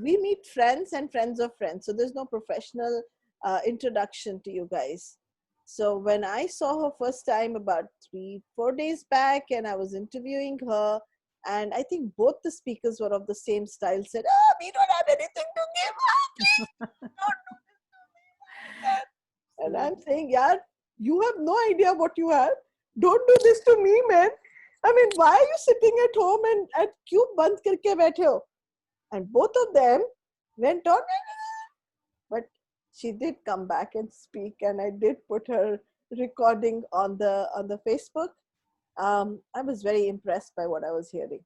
we meet friends and friends of friends. So there's no professional introduction to you guys. So when I saw her first time about 4 days back, and I was interviewing her, and I think both the speakers were of the same style, said, "Oh, we don't have anything to give her. Please don't do this to me like that." And I'm saying, "Yeah, you have no idea what you have. Don't do this to me, man. I mean, why are you sitting at home and at cube band karke baithe ho?" And both of them went on, but she did come back and speak, and I did put her recording on the Facebook. I was very impressed by what I was hearing.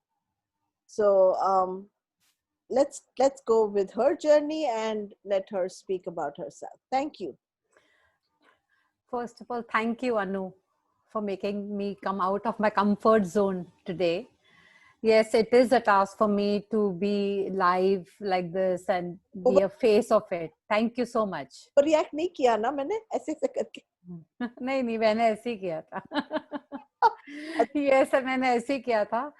So let's go with her journey and let her speak about herself. Thank you. First of all, thank you, Anu, for making me come out of my comfort zone today. Yes, it is a task for me to be live like this and be a face of it. Thank you so much. React नहीं किया ना मैंने ऐसे ऐसे करके नहीं नहीं, मैंने ऐसे ही किया था. Yes, मैंने ऐसे ही किया था.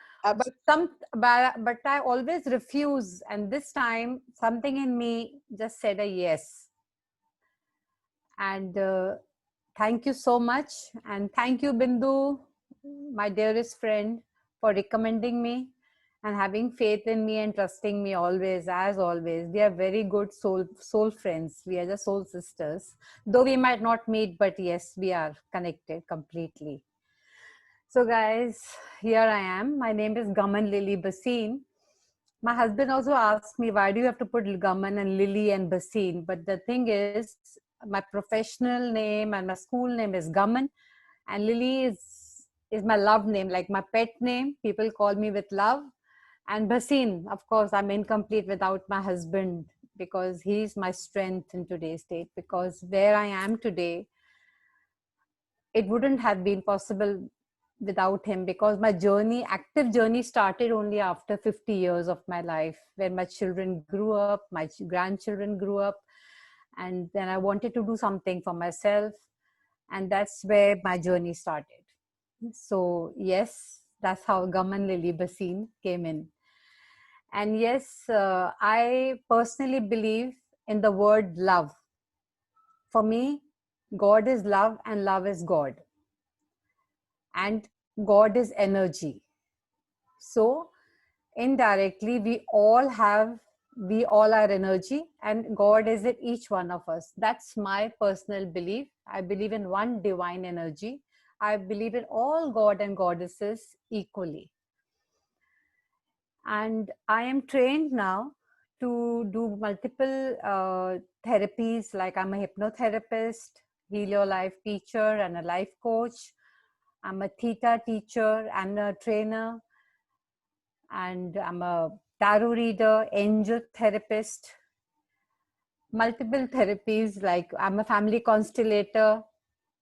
But I always refuse, and this time something in me just said a yes. And thank you so much, and thank you, Bindu, my dearest friend, for recommending me and having faith in me and trusting me always. As always, we are very good soul friends. We are just soul sisters, though we might not meet, but yes, we are connected completely. So guys, here I am. My name is Gaman Lily Baseen. My husband also asked me, why do you have to put Gaman and Lily and Baseen? But the thing is, my professional name and my school name is Gaman, and Lily is my love name, like my pet name. People call me with love. And Baseen, of course, I'm incomplete without my husband, because he's my strength in today's date. Because where I am today, it wouldn't have been possible without him, because my journey, active journey, started only after 50 years of my life, when my children grew up, my grandchildren grew up, and then I wanted to do something for myself, and that's where my journey started. So yes, that's how Gaman Lily Baseen came in. And yes, I personally believe in the word love. For me, God is love and love is God, and God is energy. So indirectly, we all are energy, and God is in each one of us. That's my personal belief. I believe in one divine energy. I believe in all God and goddesses equally. And I am trained now to do multiple therapies, like I'm a hypnotherapist, Helio Life teacher, and a life coach. I'm a theta teacher and a trainer, and I'm a tarot reader, angel therapist, multiple therapies, like I'm a family constellator,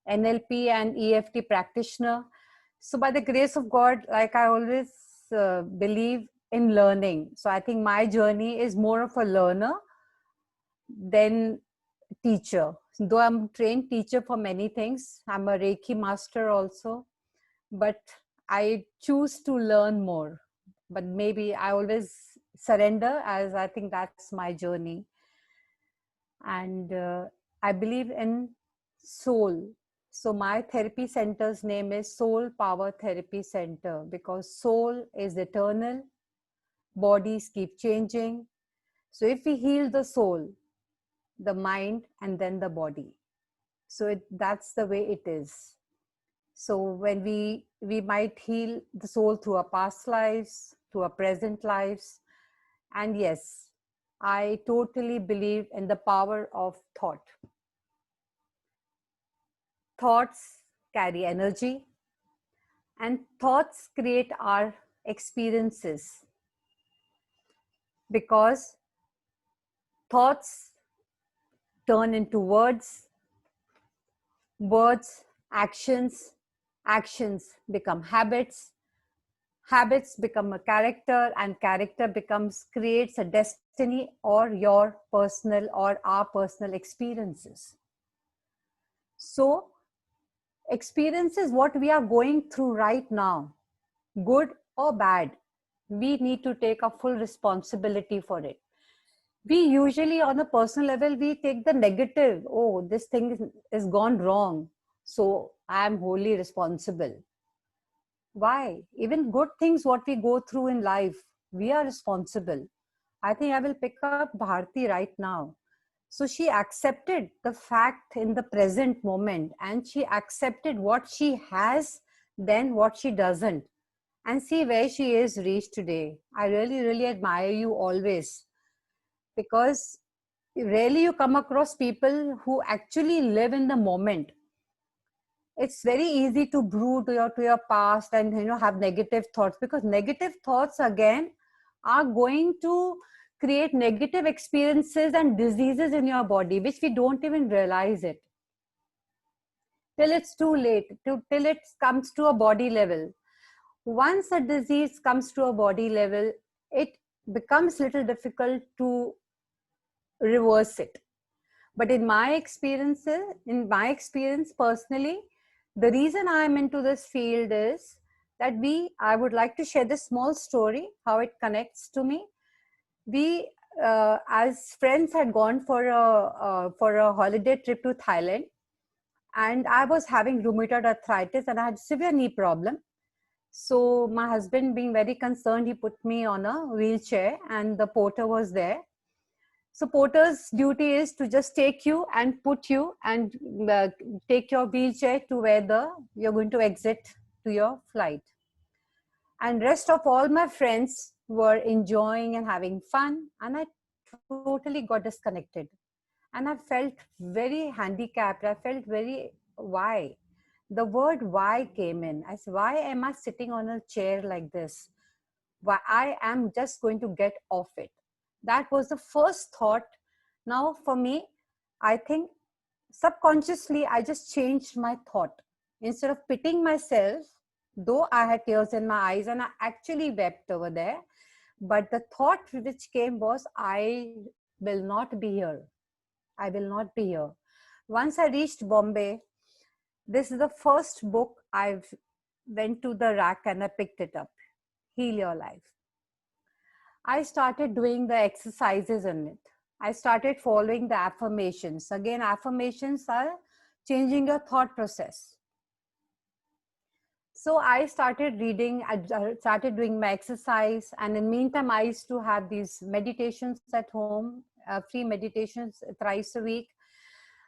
NLP and EFT practitioner. So by the grace of God, like I always believe in learning. So I think my journey is more of a learner than teacher. Though I'm trained teacher for many things, I'm a Reiki master also, but I choose to learn more. But maybe I always surrender, as I think that's my journey. And I believe in soul. So my therapy center's name is Soul Power Therapy Center, because soul is eternal, bodies keep changing. So if we heal the soul, the mind, and then the body, so that's the way it is. So when we might heal the soul through our past lives, through our present lives. And yes, I totally believe in the power of thought. Thoughts carry energy, and thoughts create our experiences, because thoughts turn into words, words actions, actions become habits, habits become a character, and character creates a destiny, or your personal or our personal experiences. So experiences, what we are going through right now, good or bad, we need to take a full responsibility for it. We usually, on a personal level, we take the negative. Oh, this thing is gone wrong, so I am wholly responsible. Why? Even good things, what we go through in life, we are responsible. I think I will pick up Bharti right now. So she accepted the fact in the present moment, and she accepted what she has than what she doesn't, and see where she is reached today. I really, really admire you always, because rarely you come across people who actually live in the moment. It's very easy to brood to your past and have negative thoughts, because negative thoughts again are going to create negative experiences and diseases in your body, which we don't even realize it till it's too late, till it comes to a body level. Once a disease comes to a body level, it becomes little difficult to reverse it. But in my experience personally, the reason I'm into this field is that I would like to share this small story, how it connects to me. We, as friends, had gone for a holiday trip to Thailand, and I was having rheumatoid arthritis and I had severe knee problem. So my husband, being very concerned, he put me on a wheelchair, and the porter was there. So porter's duty is to just take you and put you and take your wheelchair to where you're going to exit to your flight. And rest of all my friends were enjoying and having fun, and I totally got disconnected. And I felt very handicapped. I felt very, why? The word why came in. I said, why am I sitting on a chair like this? Why I am just going to get off it. That was the first thought. Now for me, I think subconsciously I just changed my thought. Instead of pitying myself, though I had tears in my eyes and I actually wept over there, but the thought which came was, I will not be here. I will not be here. Once I reached Bombay, this is the first book I've went to the rack and I picked it up, Heal Your Life. I started doing the exercises in it. I started following the affirmations. Again, affirmations are changing your thought process. So I started reading, I started doing my exercise, and in the meantime, I used to have these meditations at home, free meditations thrice a week.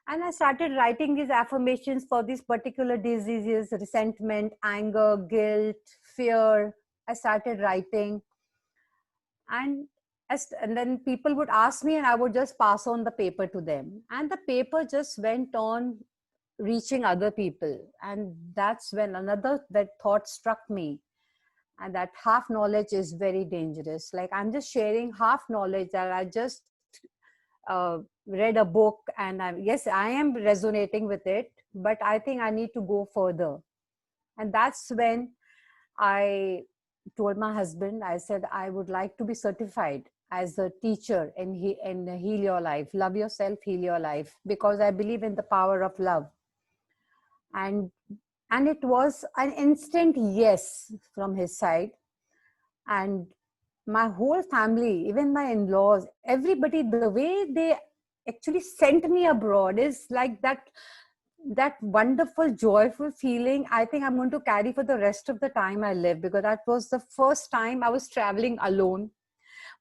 And I started writing these affirmations for these particular diseases, resentment, anger, guilt, fear. I started writing. And then people would ask me and I would just pass on the paper to them. And the paper just went on reaching other people. And that's when that thought struck me. And that half knowledge is very dangerous. Like, I'm just sharing half knowledge, that I just read a book, and yes, I am resonating with it, but I think I need to go further. And that's when I told my husband, I said, I would like to be certified as a teacher in Heal Your Life, Love Yourself, Heal Your Life, because I believe in the power of love. And it was an instant yes from his side. And my whole family, even my in-laws, everybody, the way they actually sent me abroad is like that wonderful, joyful feeling. I think I'm going to carry for the rest of the time I live, because that was the first time I was traveling alone.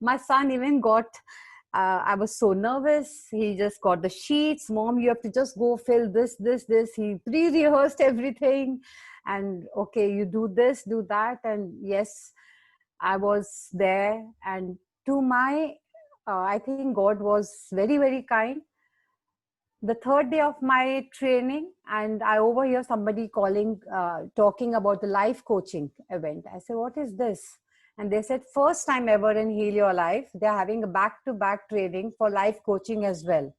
My son even got, I was so nervous. He just got the sheets. Mom, you have to just go fill this. He pre-rehearsed everything. And okay, you do this, do that. And yes, I was there. And to my, I think God was very, very kind. The third day of my training, and I overhear somebody talking about the life coaching event. I said, what is this? And they said, first time ever in Heal Your Life, they're having a back-to-back training for life coaching as well.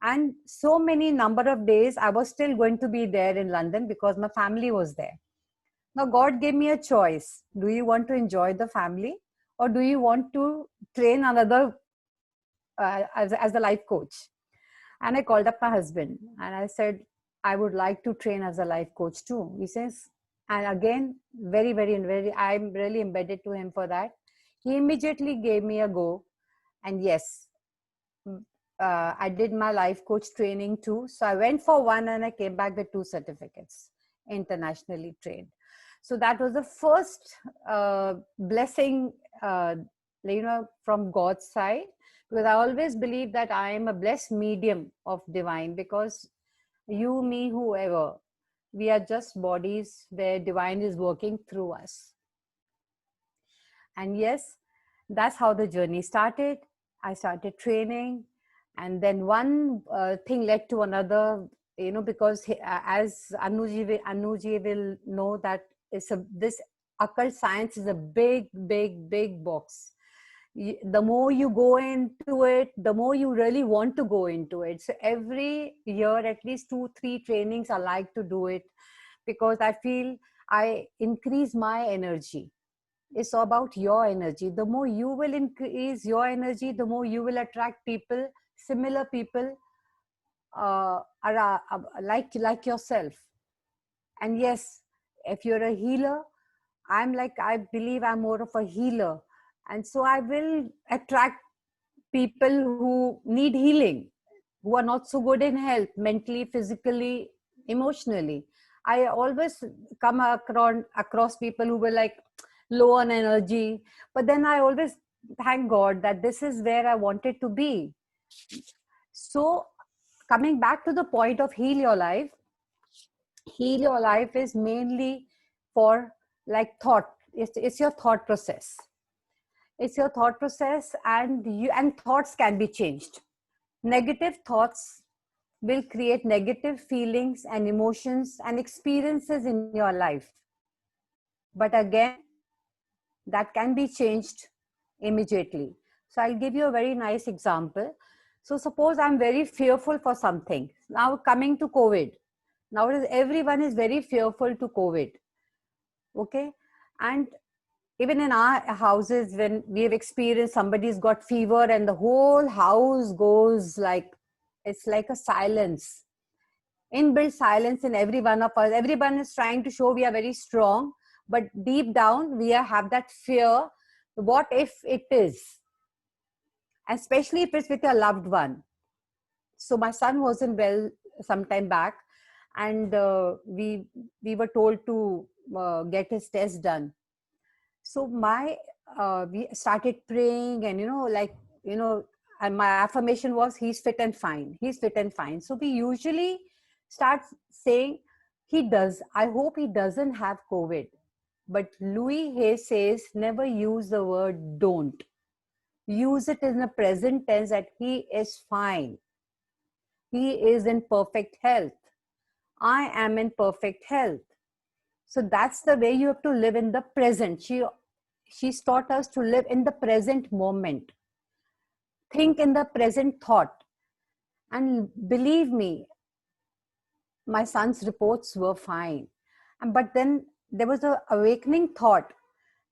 And so many number of days, I was still going to be there in London because my family was there. Now, God gave me a choice. Do you want to enjoy the family, or do you want to train another as a life coach? And I called up my husband and I said, I would like to train as a life coach too. He says, and again, very, very, very, I'm really embedded to him for that. He immediately gave me a go. And yes, I did my life coach training too. So I went for one and I came back with 2 certificates, internationally trained. So that was the first blessing, from God's side, because I always believe that I am a blessed medium of divine, because you, me, whoever, we are just bodies where divine is working through us. And yes, that's how the journey started. I started training, and then one thing led to another, because as Anuji will know, that this occult science is a big, big, big box. The more you go into it, the more you really want to go into it. So every year, at least 2-3 trainings, I like to do it, because I feel I increase my energy. It's about your energy. The more you will increase your energy, the more you will attract people, similar people, like yourself. And yes, if you're a healer, I believe I'm more of a healer, and so I will attract people who need healing, who are not so good in health, mentally, physically, emotionally. I always come across people who were like low on energy, but then I always thank God that this is where I wanted to be. So coming back to the point of heal your life is mainly for like thought. It's your thought process. It's your thought process, and thoughts can be changed. Negative thoughts will create negative feelings and emotions and experiences in your life. But again, that can be changed immediately. So I'll give you a very nice example. So suppose I'm very fearful for something. Now coming to COVID. Nowadays, everyone is very fearful to COVID. Okay. And even in our houses, when we have experienced somebody's got fever and the whole house goes like, it's like a silence, inbuilt silence in every one of us. Everyone is trying to show we are very strong, but deep down we have that fear. What if it is? Especially if it's with a loved one. So my son wasn't well some time back, and we were told to get his test done. So we started praying, and and my affirmation was, he's fit and fine. He's fit and fine. So we usually start saying, I hope he doesn't have COVID. But Louis Hay says, never use the word don't. Use it in the present tense, that he is fine. He is in perfect health. I am in perfect health. So that's the way you have to live in the present. She's taught us to live in the present moment. Think in the present thought. And believe me, my son's reports were fine. But then there was an awakening thought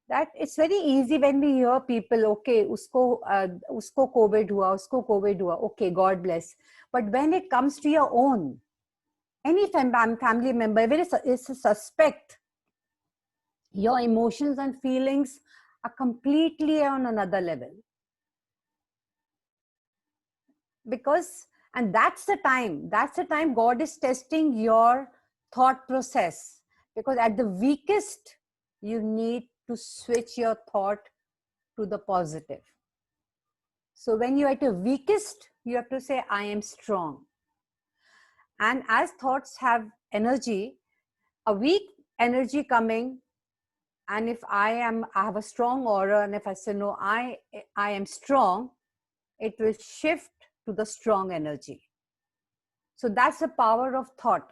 that it's very easy when we hear people, okay, usko COVID hua, okay, God bless. But when it comes to your own, any family member, even if it's a suspect, your emotions and feelings are completely on another level. And that's the time God is testing your thought process, because at the weakest, you need to switch your thought to the positive. So when you're at your weakest, you have to say, I am strong. And as thoughts have energy, a weak energy coming, and if I have a strong aura, and if I say, no, I am strong, it will shift to the strong energy. So that's the power of thought.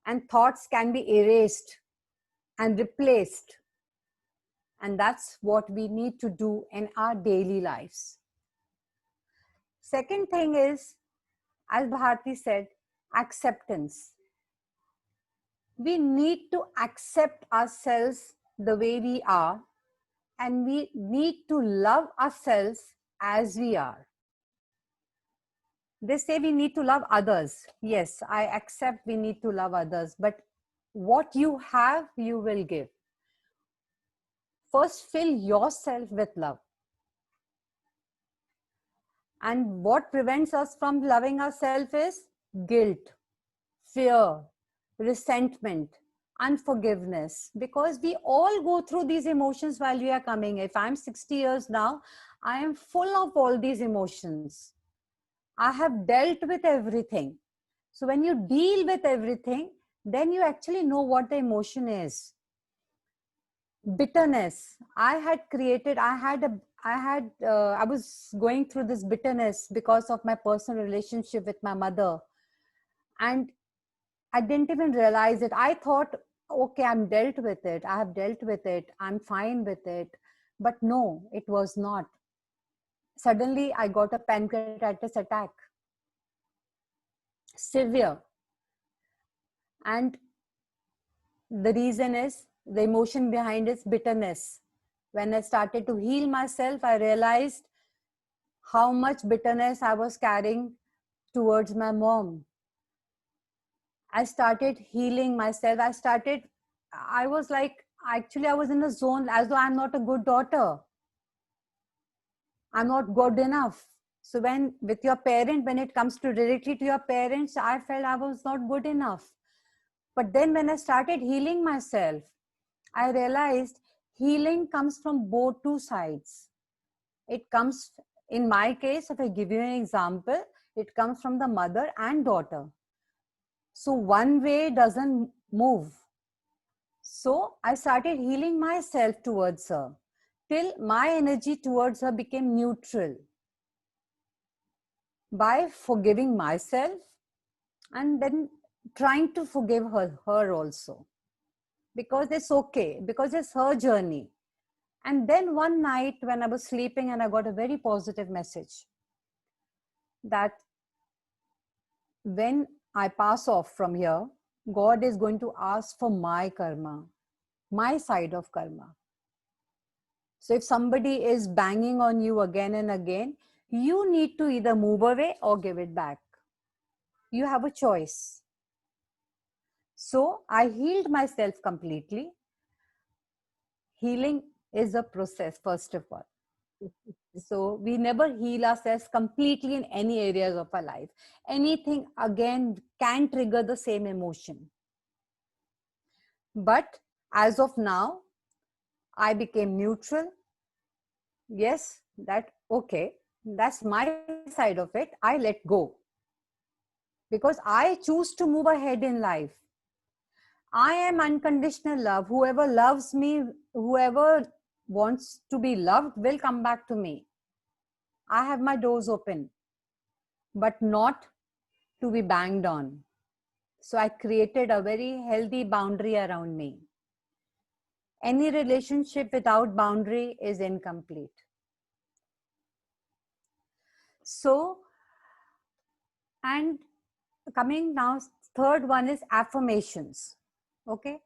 And thoughts can be erased and replaced. And that's what we need to do in our daily lives. Second thing is, as Bharti said, acceptance. We need to accept ourselves the way we are, and we need to love ourselves as we are. They say we need to love others. Yes, I accept we need to love others, but what you have, you will give. first fill yourself with love. And what prevents us from loving ourselves is guilt, fear, resentment, unforgiveness, because we all go through these emotions while we are coming. If I'm 60 years now, I am full of all these emotions. I have dealt with everything. So when you deal with everything, then you actually know what the emotion is. Bitterness. I was going through this bitterness because of my personal relationship with my mother. And I didn't even realize it. I thought, okay, I'm dealt with it. I have dealt with it. I'm fine with it. But no, it was not. Suddenly, I got a pancreatitis attack. Severe. And the reason is, the emotion behind is bitterness. When I started to heal myself, I realized how much bitterness I was carrying towards my mom. I started healing myself. I was like, actually, I was in a zone as though I'm not a good daughter. I'm not good enough. So when with your parent, when it comes to directly to your parents, I felt I was not good enough. But then when I started healing myself, I realized healing comes from both two sides. It comes, in my case, if I give you an example, it comes from the mother and daughter. So one way doesn't move. So I started healing myself towards her till my energy towards her became neutral by forgiving myself and then trying to forgive her also, because it's okay, because it's her journey. And then one night when I was sleeping, and I got a very positive message that when I pass off from here, God is going to ask for my karma, my side of karma. So if somebody is banging on you again and again, you need to either move away or give it back. You have a choice. So I healed myself completely. Healing is a process, first of all. So we never heal ourselves completely in any areas of our life. Anything again can trigger the same emotion. But as of now, I became neutral. Yes, that okay, that's my side of it. I let go because I choose to move ahead in life. I am unconditional love. Whoever loves me, whoever wants to be loved will come back to me. I have my doors open, but not to be banged on. So I created a very healthy boundary around me. Any relationship without boundary is incomplete. So, and coming now, third one is affirmations. Okay.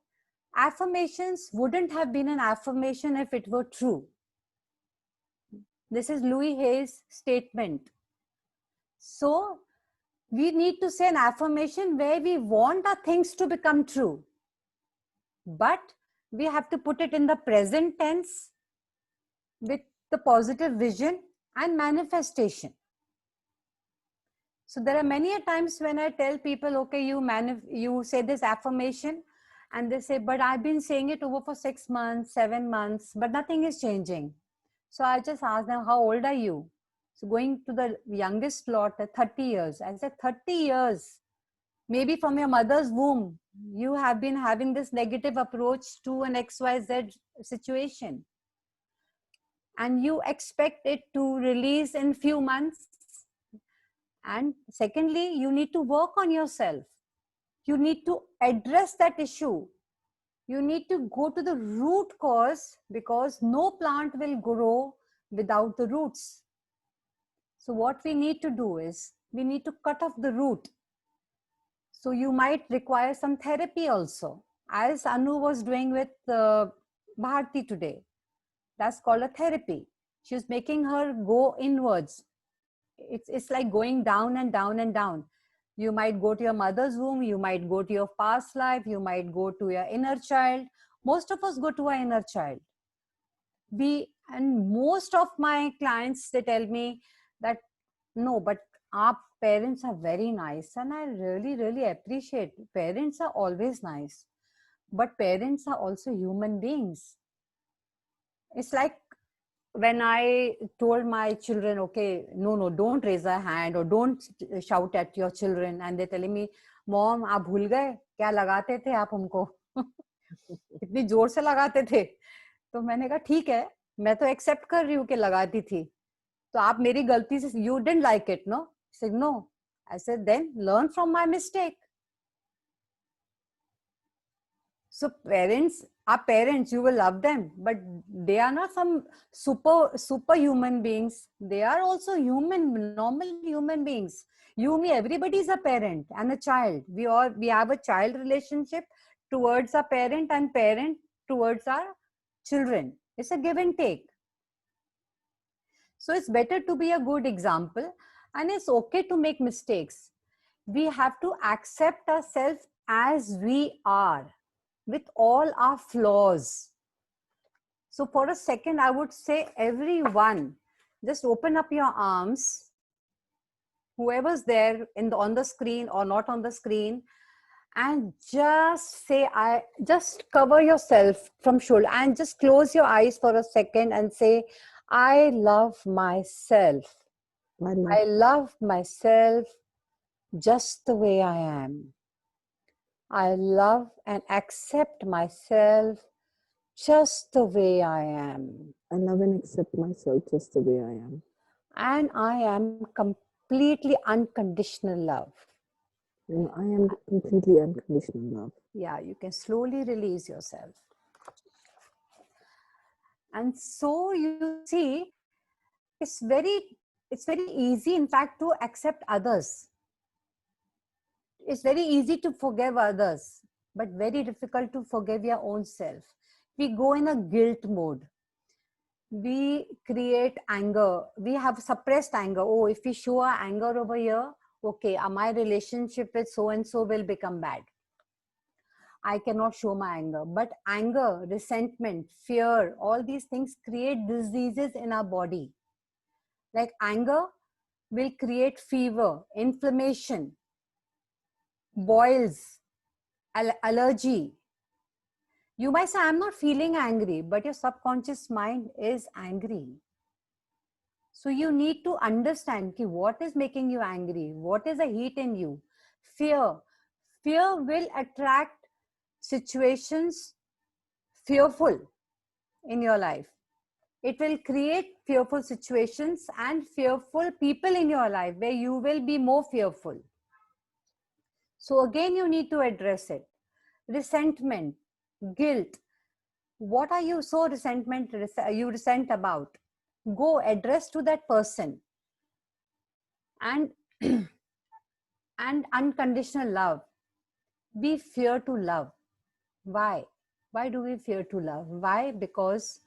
Affirmations wouldn't have been an affirmation if it were true. This is Louis Hay's statement. So we need to say an affirmation where we want our things to become true. But we have to put it in the present tense with the positive vision and manifestation. So there are many a times when I tell people, okay, you say this affirmation, and they say, but I've been saying it over for 6 months, 7 months, but nothing is changing. So I just ask them, how old are you? So going to the youngest lot, 30 years. I said, 30 years. Maybe from your mother's womb, you have been having this negative approach to an XYZ situation. And you expect it to release in few months. And secondly, you need to work on yourself. You need to address that issue. You need to go to the root cause, because no plant will grow without the roots. So what we need to do is we need to cut off the root. So you might require some therapy also, as Anu was doing with Bharti today. That's called a therapy. She's making her go inwards. It's like going down and down and down. You might go to your mother's womb, you might go to your past life, you might go to your inner child. Most of us go to our inner child. And most of my clients, they tell me that, no, but our parents are very nice. And I really, really appreciate, parents are always nice, but parents are also human beings. It's like when I told my children, okay, no, don't raise a hand or don't shout at your children. And they're telling me, Mom, आप भूल गए क्या लगाते थे आप हमको? इतनी जोर से लगाते थे. तो मैंने कहा ठीक है, मैं तो एक्सेप्ट कर रही हूँ कि लगाती थी, तो आप मेरी गलती से, you didn't like it, no? I said, no. I said, then learn from my mistake. So parents are parents, you will love them, but they are not some superhuman beings. They are also human, normal human beings. You, me, everybody is a parent and a child. We have a child relationship towards a parent and parent towards our children. It's a give and take. So it's better to be a good example, and it's okay to make mistakes. We have to accept ourselves as we are, with all our flaws. So for a second, I would say, everyone, just open up your arms, whoever's there on the screen or not on the screen, and just say, just cover yourself from shoulder and just close your eyes for a second and say, I love myself. I love myself just the way I am. I love and accept myself just the way I am. I love and accept myself just the way I am. And I am completely unconditional love. And I am completely unconditional love. Yeah, you can slowly release yourself. And so you see, it's very easy, in fact, to accept others. It's very easy to forgive others, but very difficult to forgive your own self. We go in a guilt mode. We create anger. We have suppressed anger. Oh, if we show our anger over here, okay, my relationship with so and so will become bad. I cannot show my anger. But anger, resentment, fear, all these things create diseases in our body. Like anger will create fever, inflammation, boils, allergy. You might say, I'm not feeling angry, but your subconscious mind is angry. So you need to understand what is making you angry, what is the heat in you. Fear. Fear will attract situations fearful in your life. It will create fearful situations and fearful people in your life where you will be more fearful. So again, you need to address it. Resentment, guilt. What are you so you resent about? Go address to that person. And and unconditional love. We fear to love. Why? Why do we fear to love? Why? Because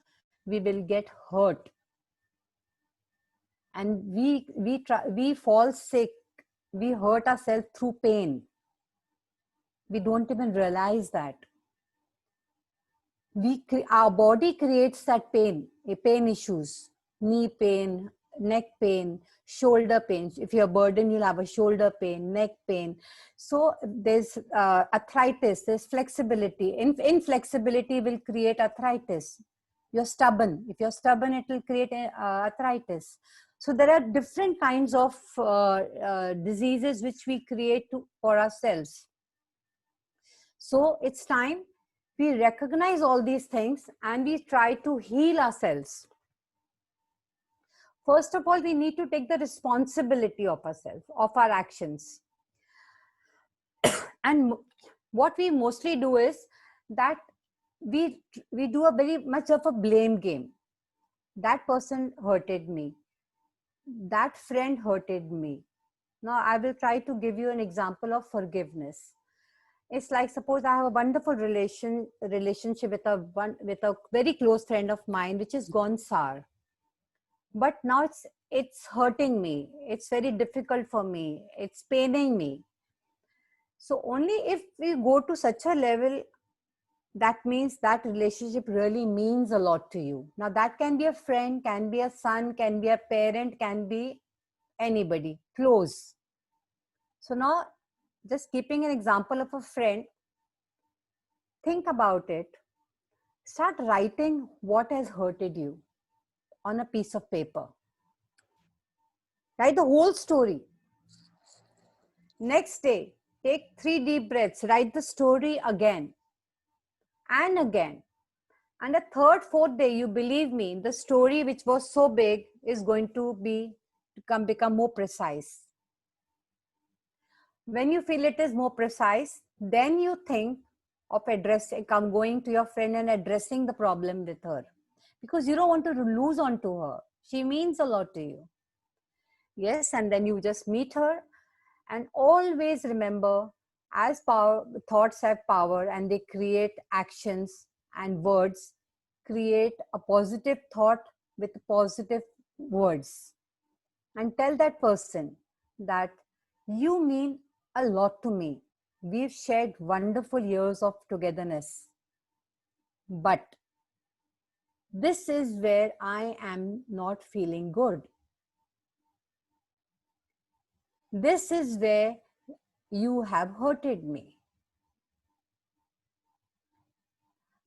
we will get hurt. And we fall sick. We hurt ourselves through pain. We don't even realize that. Our body creates that pain issues, knee pain, neck pain, shoulder pain. If you're burdened, you'll have a shoulder pain, neck pain. So there's arthritis, there's flexibility. Inflexibility will create arthritis. You're stubborn. If you're stubborn, it will create arthritis. So there are different kinds of diseases which we create for ourselves. So it's time we recognize all these things and we try to heal ourselves. First of all, we need to take the responsibility of ourselves, of our actions. And what we mostly do is that we do a very much of a blame game. That person hurted me. That friend hurted me. Now I will try to give you an example of forgiveness. It's like, suppose I have a wonderful relationship with a very close friend of mine, which is gone sour. But now it's hurting me. It's very difficult for me. It's paining me. So only if we go to such a level that means that relationship really means a lot to you. Now, that can be a friend, can be a son, can be a parent, can be anybody close. So now, just keeping an example of a friend, think about it. Start writing what has hurted you on a piece of paper. Write the whole story. Next day, take 3 deep breaths, write the story again and again. And the third, fourth day, you believe me, the story which was so big is going to become more precise. When you feel it is more precise, then you think of going to your friend and addressing the problem with her, because you don't want to lose onto her. She means a lot to you. Yes, and then you just meet her, and always remember, as thoughts have power and they create actions, and words create a positive thought with positive words. And tell that person that you mean a lot to me. We've shared wonderful years of togetherness. But this is where I am not feeling good. This is where you have hurted me.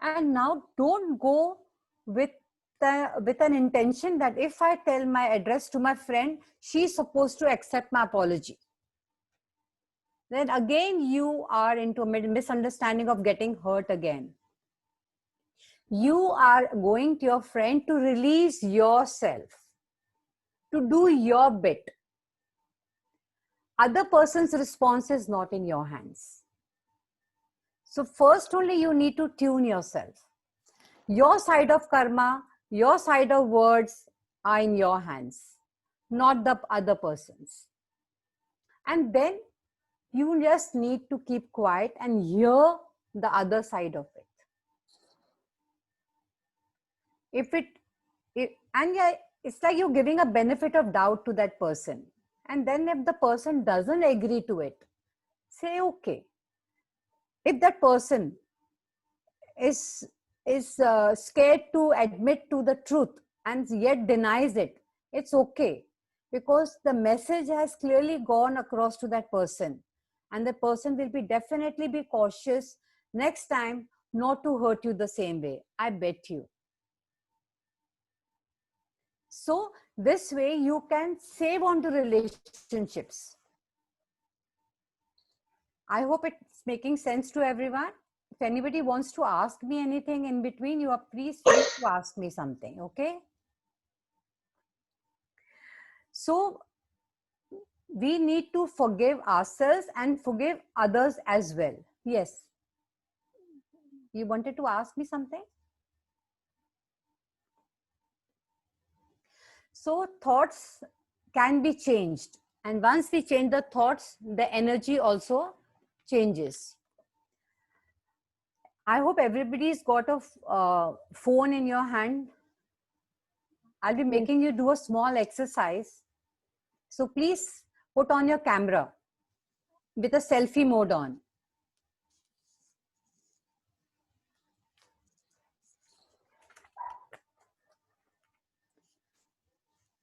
And now don't go with with an intention that if I tell my address to my friend, she's supposed to accept my apology. Then again, you are into a misunderstanding of getting hurt again. You are going to your friend to release yourself, to do your bit. Other person's response is not in your hands. So first only you need to tune yourself. Your side of karma, your side of words are in your hands, not the other person's. And then you just need to keep quiet and hear the other side of it. It's like you're giving a benefit of doubt to that person. And then if the person doesn't agree to it, say, okay. If that person is scared to admit to the truth and yet denies it, it's okay, because the message has clearly gone across to that person, and the person will definitely be cautious next time not to hurt you the same way. I bet you. So this way you can save on to relationships. I hope it's making sense to everyone. If anybody wants to ask me anything in between, you are please free to ask me something, okay? So we need to forgive ourselves and forgive others as well. Yes. You wanted to ask me something? So thoughts can be changed. And once we change the thoughts, the energy also changes. I hope everybody's got a phone in your hand. I'll be making you do a small exercise. So please put on your camera with a selfie mode on.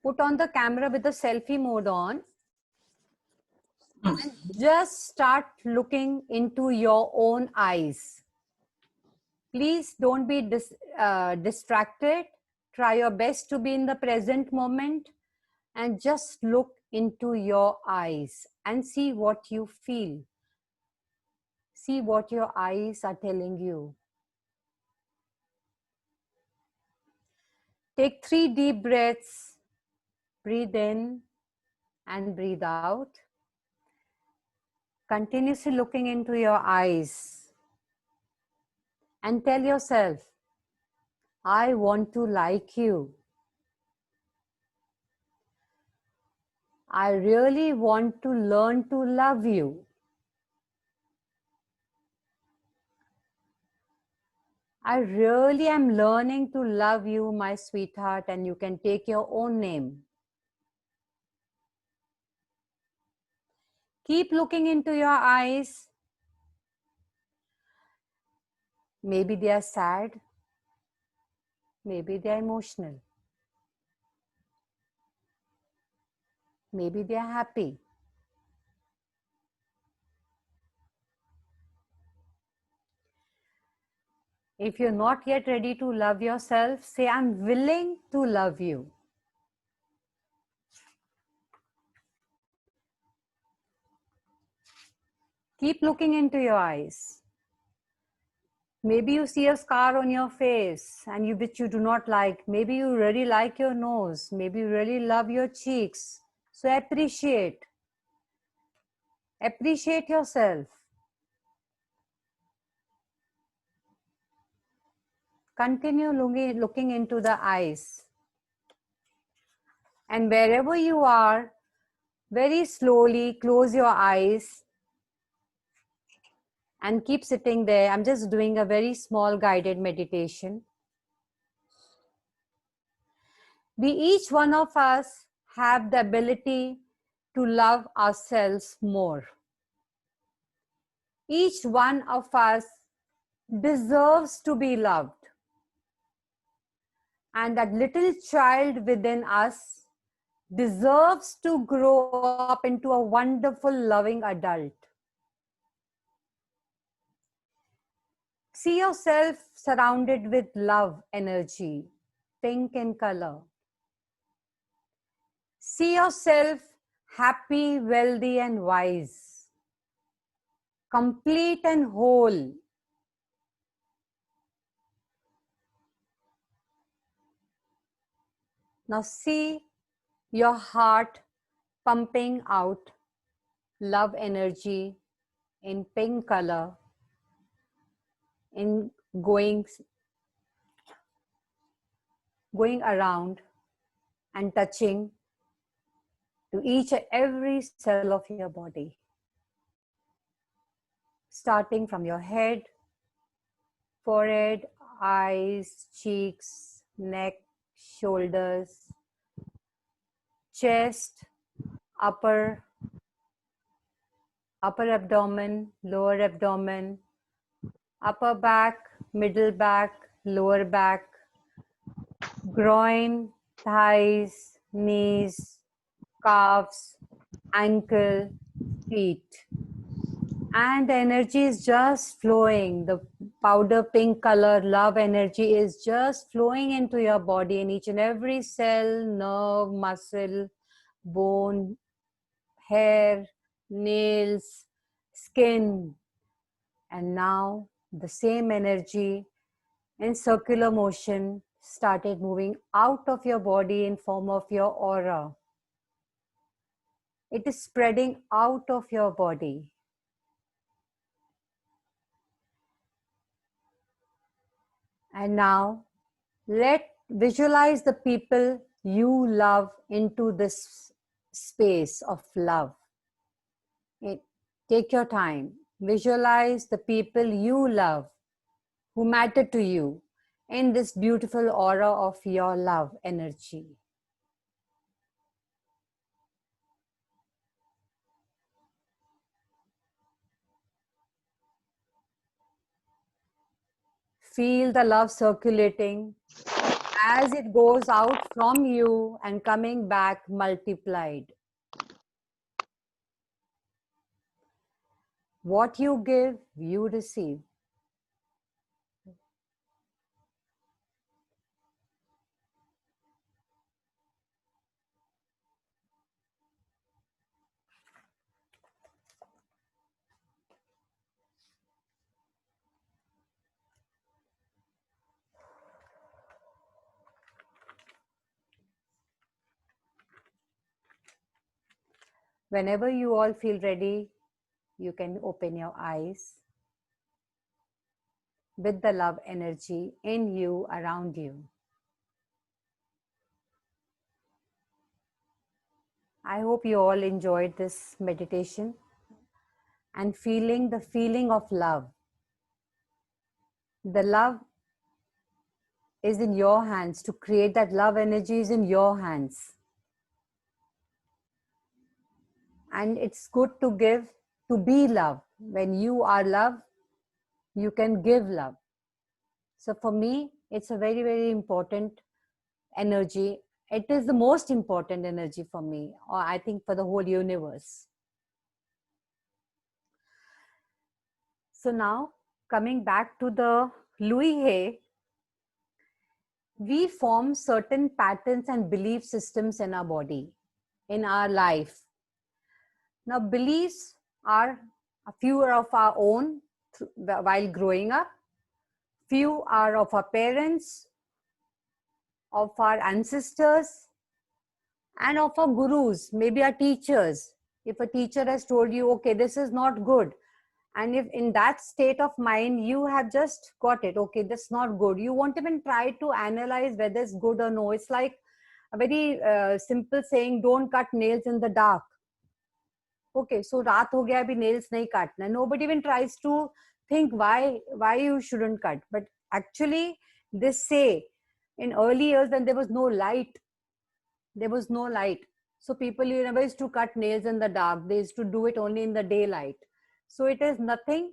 Put on the camera with the selfie mode on. And just start looking into your own eyes. Please don't be distracted. Try your best to be in the present moment and just look into your eyes and see what you feel. See what your eyes are telling you. Take 3 deep breaths. Breathe in and breathe out. Continuously looking into your eyes and tell yourself, I want to like you. I really want to learn to love you. I really am learning to love you, my sweetheart, and you can take your own name. Keep looking into your eyes. Maybe they are sad. Maybe they are emotional. Maybe they are happy. If you're not yet ready to love yourself, say, I'm willing to love you. Keep looking into your eyes. Maybe you see a scar on your face and which you do not like. Maybe you really like your nose. Maybe you really love your cheeks. So appreciate. Appreciate yourself. Continue looking into the eyes. And wherever you are, very slowly close your eyes and keep sitting there. I'm just doing a very small guided meditation. We, each one of us, have the ability to love ourselves more. Each one of us deserves to be loved. And that little child within us deserves to grow up into a wonderful, loving adult. See yourself surrounded with love energy, pink in color. See yourself happy, wealthy, and wise, complete and whole. Now see your heart pumping out love energy in pink color, in going around and touching to each and every cell of your body. Starting from your head, forehead, eyes, cheeks, neck, shoulders, chest, upper abdomen, lower abdomen, upper back, middle back, lower back, groin, thighs, knees, calves, ankle, feet. And the energy is just flowing. The powder pink color love energy is just flowing into your body, in each and every cell, nerve, muscle, bone, hair, nails, skin. And now the same energy in circular motion started moving out of your body in form of your aura. It is spreading out of your body. And now visualize the people you love into this space of love. Take your time. Visualize the people you love, who matter to you, in this beautiful aura of your love energy. Feel the love circulating as it goes out from you and coming back multiplied. What you give, you receive. Whenever you all feel ready, you can open your eyes with the love energy in you, around you. I hope you all enjoyed this meditation and feeling the feeling of love. The love is in your hands. To create that love energy is in your hands. And it's good to give, to be love. When you are love, you can give love. So for me, it's a very, very important energy. It is the most important energy for me, or I think for the whole universe. So now, coming back to the Louis Hay, we form certain patterns and belief systems in our body, in our life. Now, beliefs are a few are of our own while growing up, few are of our parents, of our ancestors, and of our gurus, maybe our teachers. If a teacher has told you, okay, this is not good, and if in that state of mind you have just got it, okay, that's not good, you won't even try to analyze whether it's good or no. It's like a very simple saying, don't cut nails in the dark. Okay, so raat ho gaya, abhi nails nahi kaatna. Nobody even tries to think why you shouldn't cut. But actually, they say in early years when there was no light, so people never used to cut nails in the dark. They used to do it only in the daylight. So it is nothing.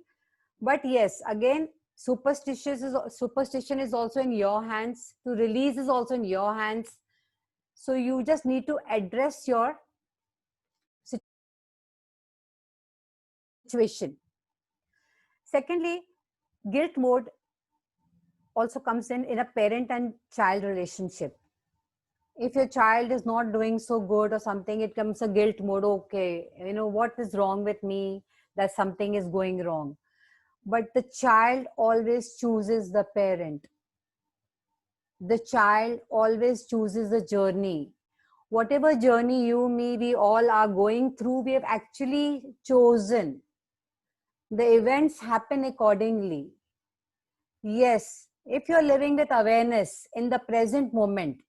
But yes, again, superstition is also in your hands. To release is also in your hands. So you just need to address your situation. Secondly, guilt mode also comes in a parent and child relationship. If your child is not doing so good or something, it comes a guilt mode. Okay, what is wrong with me, that something is going wrong. But the child always chooses the parent. The child always chooses the journey. Whatever journey you, me, we all are going through, we have actually chosen. The events happen accordingly. Yes, if you're living with awareness in the present moment,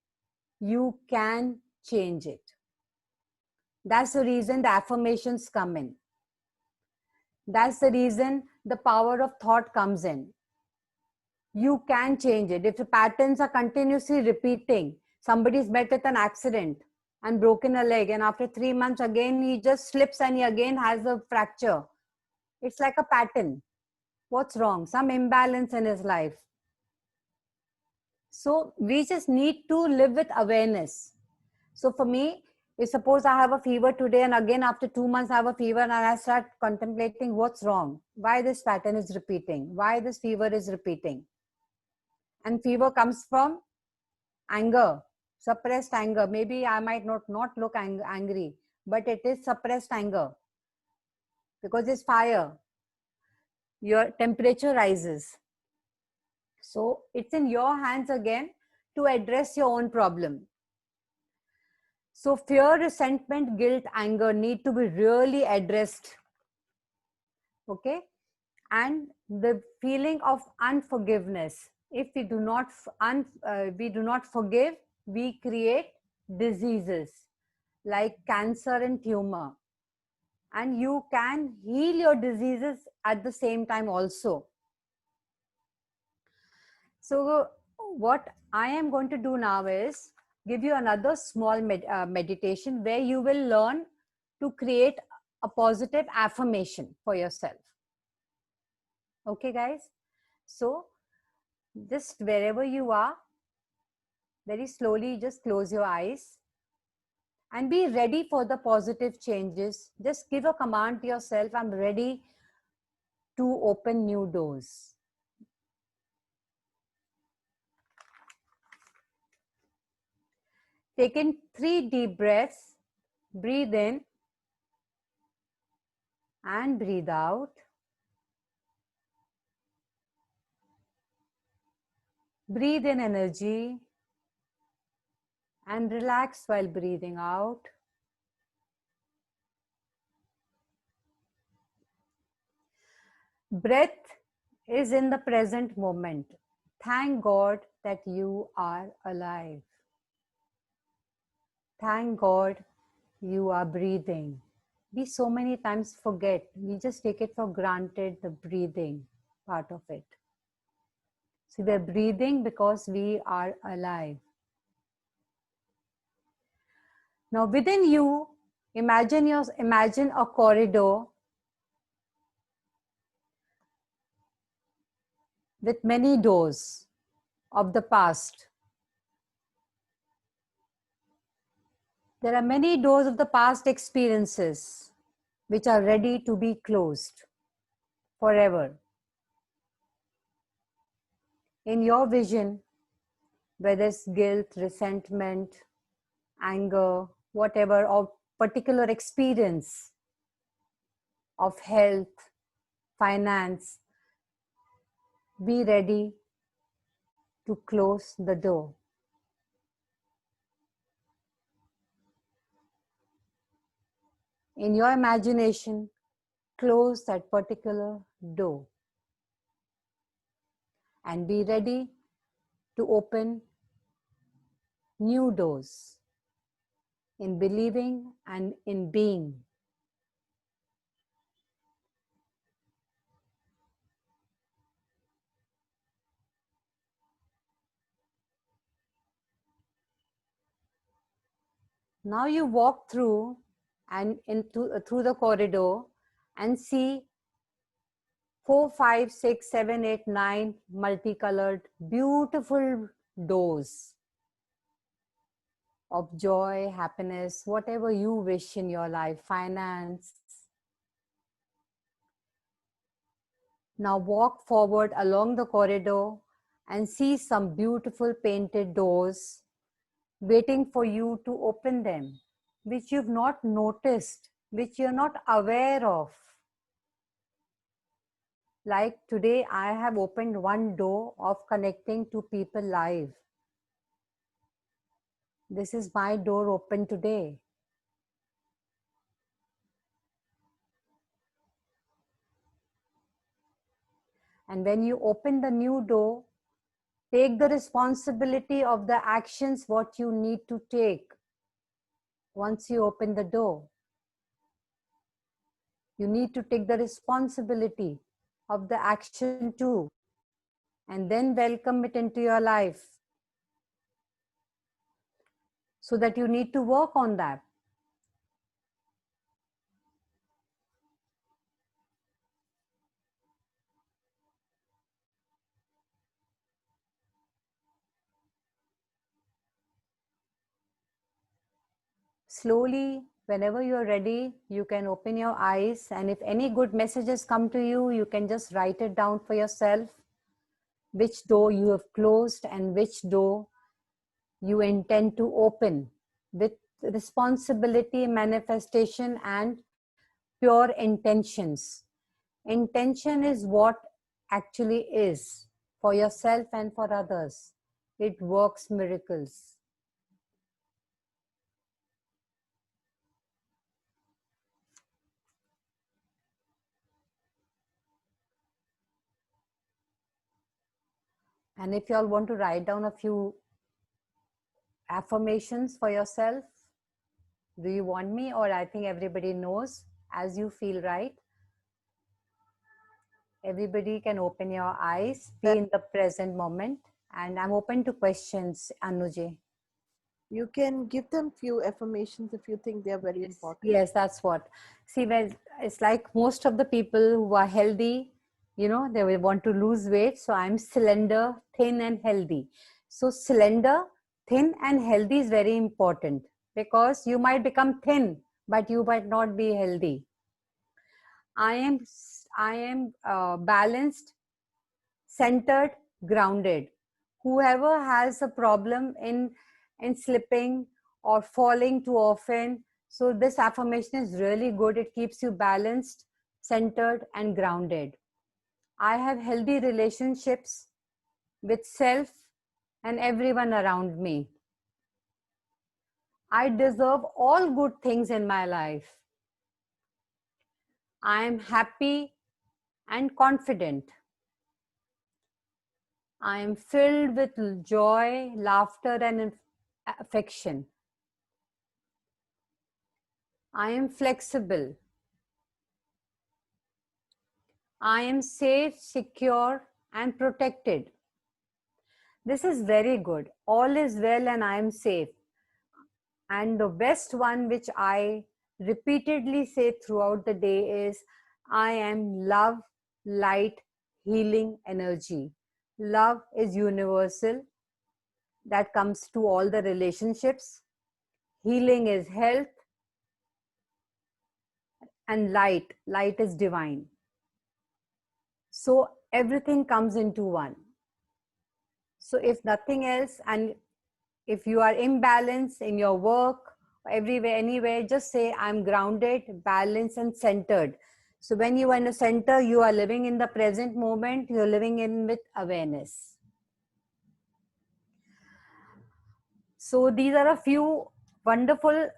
you can change it. That's the reason the affirmations come in. That's the reason the power of thought comes in. You can change it. If the patterns are continuously repeating, somebody's met with an accident and broken a leg, and after 3 months again he just slips and he again has a fracture. It's like a pattern. What's wrong? Some imbalance in his life. So we just need to live with awareness. So for me, if suppose I have a fever today and again after 2 months I have a fever and I start contemplating what's wrong, why this pattern is repeating, why this fever is repeating. And fever comes from anger, suppressed anger. Maybe I might not look angry, but it is suppressed anger because it's fire. Your temperature rises. So it's in your hands again to address your own problem. So fear, resentment, guilt, anger need to be really addressed. Okay. And the feeling of unforgiveness. If we do not forgive, we create diseases like cancer and tumor. And you can heal your diseases at the same time also. So what I am going to do now is give you another small meditation where you will learn to create a positive affirmation for yourself. Okay, guys? So just wherever you are, very slowly just close your eyes and be ready for the positive changes. Just give a command to yourself, I'm ready to open new doors. Take in 3 deep breaths, breathe in and breathe out. Breathe in energy and relax while breathing out. Breath is in the present moment. Thank God that you are alive. Thank God you are breathing. We so many times forget. We just take it for granted, the breathing part of it. So we're breathing because we are alive. Now within you, imagine a corridor with many doors. of the past. There are many doors of the past experiences which are ready to be closed forever. In your vision, whether it's guilt, resentment, anger, whatever, or particular experience of health, finance, be ready to close the door. In your imagination, close that particular door and be ready to open new doors in believing and in being. Now you walk through and through the corridor and see 4, 5, 6, 7, 8, 9 multicolored beautiful doors of joy, happiness, whatever you wish in your life, finance. Now walk forward along the corridor and see some beautiful painted doors waiting for you to open them, which you've not noticed, which you're not aware of. Like today, I have opened one door of connecting to people live. This is my door open today. And when you open the new door, take the responsibility of the actions what you need to take once you open the door. You need to take the responsibility of the action too, and then welcome it into your life. So that you need to work on that. Slowly, whenever you're ready, you can open your eyes, and if any good messages come to you, you can just write it down for yourself, which door you have closed and which door you intend to open with responsibility, manifestation, and pure intentions. Intention is what actually is for yourself and for others. It works miracles. And if you all want to write down a few affirmations for yourself, do you want me, or I think everybody knows, as you feel right? Everybody can open your eyes, be in the present moment, and I'm open to questions, Anuji. You can give them few affirmations if you think they are very important. Yes, that's what. See, when it's like most of the people who are healthy, you know, they will want to lose weight. So I'm slender, thin, and healthy. So slender, thin, and healthy is very important, because you might become thin, but you might not be healthy. I am balanced, centered, grounded. Whoever has a problem in slipping or falling too often, so this affirmation is really good. It keeps you balanced, centered, and grounded. I have healthy relationships with self and everyone around me. I deserve all good things in my life. I am happy and confident. I am filled with joy, laughter, and affection. I am flexible. I am safe, secure, and protected. This is very good. All is well and I am safe. And the best one, which I repeatedly say throughout the day, is I am love, light, healing energy. Love is universal. That comes to all the relationships. Healing is health, and light. Light is divine. So everything comes into one. So if nothing else, and if you are imbalanced in your work, everywhere, anywhere, just say, I'm grounded, balanced, and centered. So when you are in the center, you are living in the present moment, you're living in with awareness. So these are a few wonderful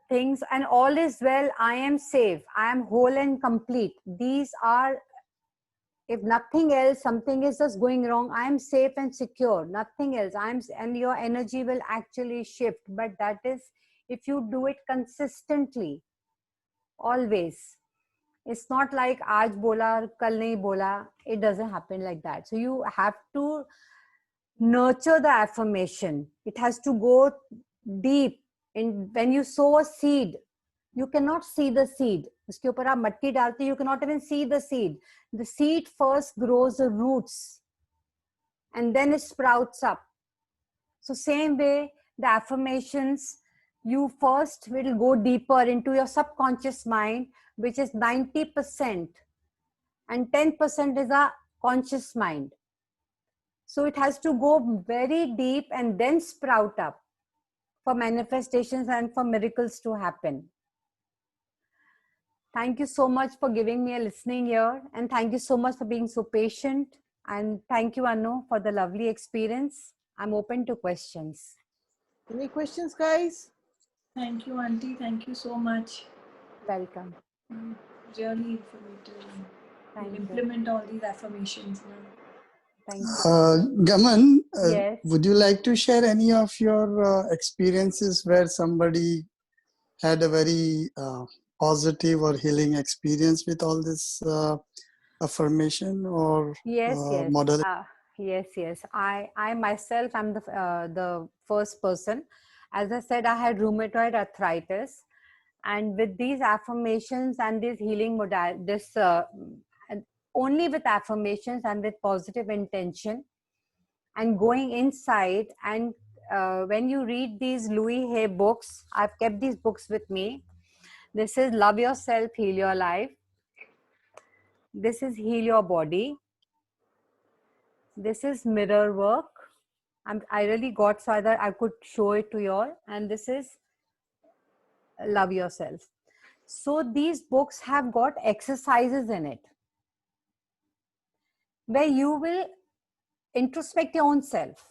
things, and all is well. I am safe. I am whole and complete. These are, if nothing else, something is just going wrong, I am safe and secure, nothing else. And your energy will actually shift, but that is if you do it consistently, always. It's not like aaj bola kal nahi bola. It doesn't happen like that. So you have to nurture the affirmation. It has to go deep. In when you sow a seed, you cannot see the seed. उसके ऊपर आप मट्टी डालते, you cannot even see the seed. The seed first grows the roots and then it sprouts up. So same way, the affirmations, you first will go deeper into your subconscious mind, which is 90%, and 10% is a conscious mind. So it has to go very deep and then sprout up for manifestations and for miracles to happen. Thank you so much for giving me a listening ear, and thank you so much for being so patient, and thank you, Anu, for the lovely experience. I'm open to questions. Any questions, guys? Thank you, Auntie. Thank you so much. Welcome. Really informative. Thank We'll you. implement all these affirmations now. Thank you. Gaman, Yes. would you like to share any of your experiences where somebody had a very positive or healing experience with all this affirmation or Yes, yes. model? Yes. I myself am the first person. As I said, I had rheumatoid arthritis, and with these affirmations and these healing only with affirmations and with positive intention, and going inside. And when you read these Louis Hay books, I've kept these books with me. This is Love Yourself, Heal Your Life. This is Heal Your Body. This is Mirror Work. I really got so that I could show it to you all. And this is Love Yourself. So these books have got exercises in it where you will introspect your own self.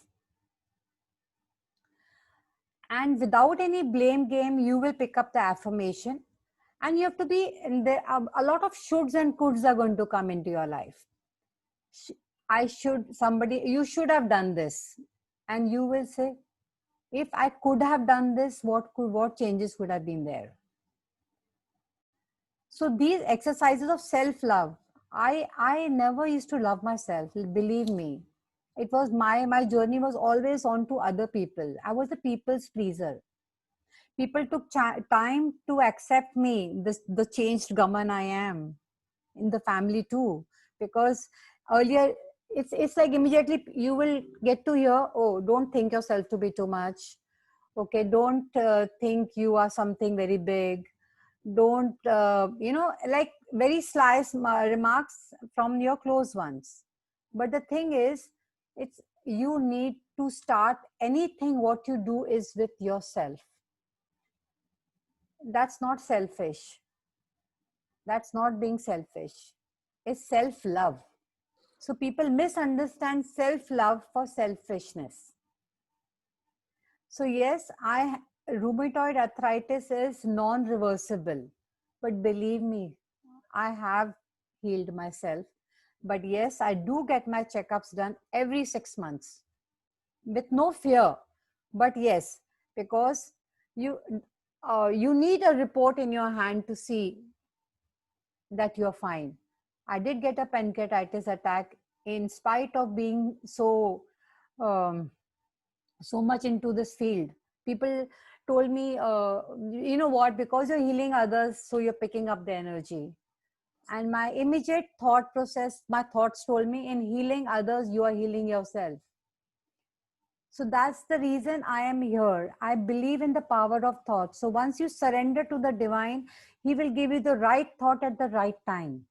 And without any blame game, you will pick up the affirmation. And you have to be, a lot of shoulds and coulds are going to come into your life. You should have done this. And you will say, if I could have done this, what changes would have been there? So these exercises of self-love, I never used to love myself, believe me. It was my journey was always on to other people. I was a people's pleaser. People took time to accept me, the changed Gaman I am, in the family too. Because earlier, it's like immediately you will get to hear, oh, don't think yourself to be too much. Okay, don't think you are something very big. Don't, like very sly remarks from your close ones. But the thing is, you need to start anything what you do is with yourself. That's not selfish. That's not being selfish. It's self-love. So people misunderstand self-love for selfishness. So yes, rheumatoid arthritis is non-reversible, but believe me, I have healed myself. But yes, I do get my checkups done every 6 months with no fear. But yes, because you need a report in your hand to see that you're fine. I did get a pancreatitis attack in spite of being so much into this field. People told me, you know what, because you're healing others, so you're picking up the energy. And my immediate thought process, my thoughts told me, in healing others, you are healing yourself. So that's the reason I am here. I believe in the power of thought. So once you surrender to the divine, he will give you the right thought at the right time.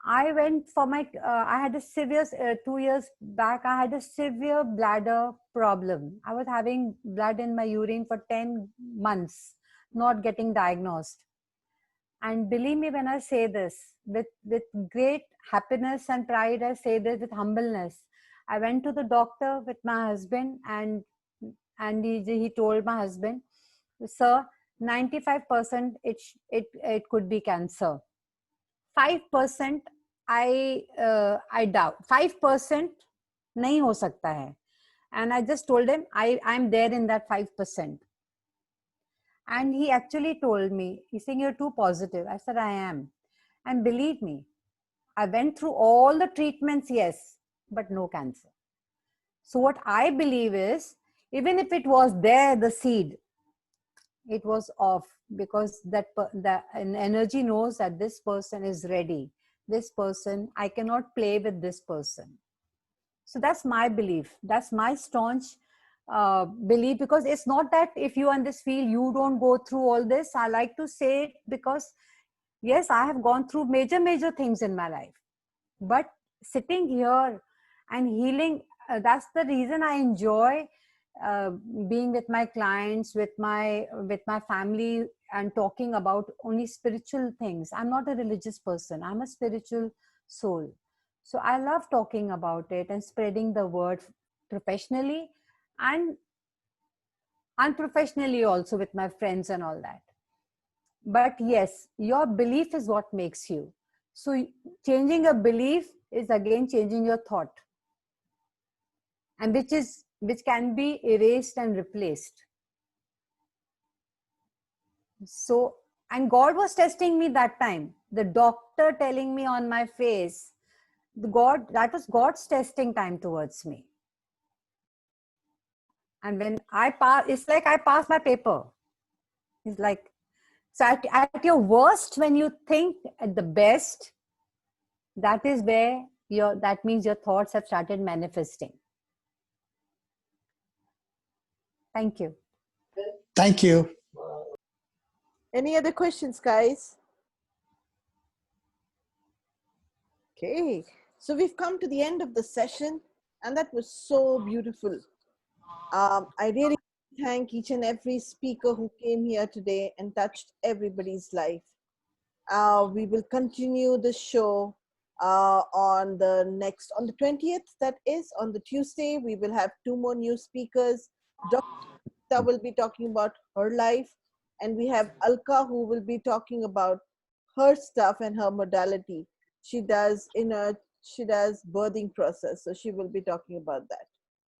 I went for my, I had a severe, 2 years back, I had a severe bladder problem. I was having blood in my urine for 10 months, not getting diagnosed. And believe me when I say this, with great happiness and pride, I say this with humbleness. I went to the doctor with my husband, and he told my husband, sir, 95% it could be cancer. 5% I doubt. 5% नहीं हो सकता है. And I just told him I'm there in that 5%. And he actually told me, he's saying, you're too positive. I said, I am. And believe me, I went through all the treatments, yes, but no cancer. So what I believe is, even if it was there, the seed, it was off, because the energy knows that this person is ready. This person, I cannot play with this person. So that's my belief. That's my staunch belief, because it's not that if you are in this field, you don't go through all this. I like to say it because, yes, I have gone through major things in my life. But sitting here and healing, that's the reason I enjoy being with my clients, with my family, and talking about only spiritual things. I'm not a religious person. I'm a spiritual soul. So I love talking about it and spreading the word professionally and unprofessionally also with my friends and all that. But yes, your belief is what makes you. So changing a belief is again changing your thought, and which can be erased and replaced. So, and God was testing me that time. The doctor telling me on my face, that was God's testing time towards me. And when I pass, it's like I passed my paper. It's like, so at your worst, when you think at the best, that is where that means your thoughts have started manifesting. Thank you. Thank you. Any other questions, guys? Okay, so we've come to the end of the session, and that was so beautiful. I really thank each and every speaker who came here today and touched everybody's life. We will continue the show on the 20th, that is on the Tuesday. We will have 2 more new speakers. Dr. will be talking about her life, and we have Alka, who will be talking about her stuff and her modality. She does birthing process, so she will be talking about that.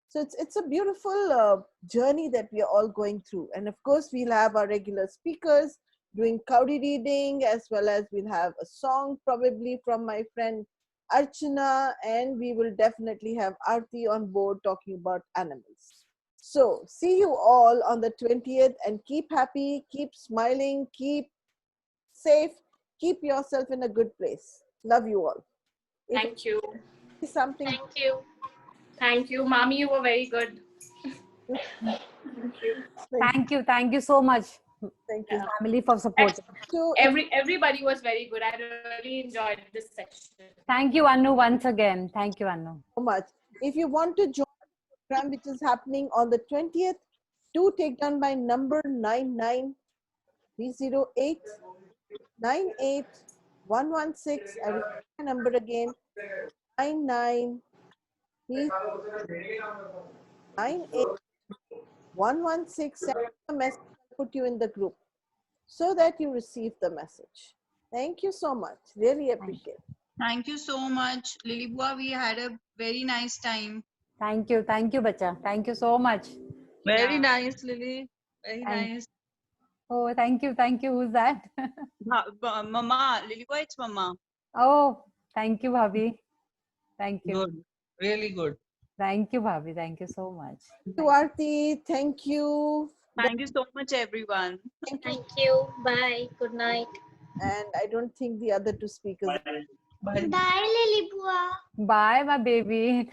So it's a beautiful journey that we are all going through. And of course, we'll have our regular speakers doing Kaudi reading, as well as we'll have a song probably from my friend Archana, and we will definitely have Aarti on board talking about animals. So see you all on the 20th, and keep happy, keep smiling, keep safe, keep yourself in a good place. Love you all. Thank you. Something. Thank you. Thank you. Mommy, you were very good. Thank you. Thank you so much. Thank you. Family for support. So everybody was very good. I really enjoyed this section. Thank you, Anu, once again. Thank you, Anu. So much. If you want to join the program which is happening on the 20th, do take down my number 99308 98116. I will give my number again, 993981116. Send a message, put you in the group so that you receive the message. Thank you so much. Really appreciate it. Thank you so much, Lily Bua. We had a very nice time. Thank you, Bacha. Thank you so much. Very nice, Lily. Very nice. Oh, thank you. Who's that? Mama, Lily Bua, it's Mama. Oh, thank you, Bhabhi. Thank you. Good. Really good. Thank you, Bhabhi. Thank you so much. Thank you, Aarti. Thank you. Thank you so much, everyone. Thank you. Bye. Good night. and I don't think the other two speakers. Bye, Lily Bua. Bye, my baby.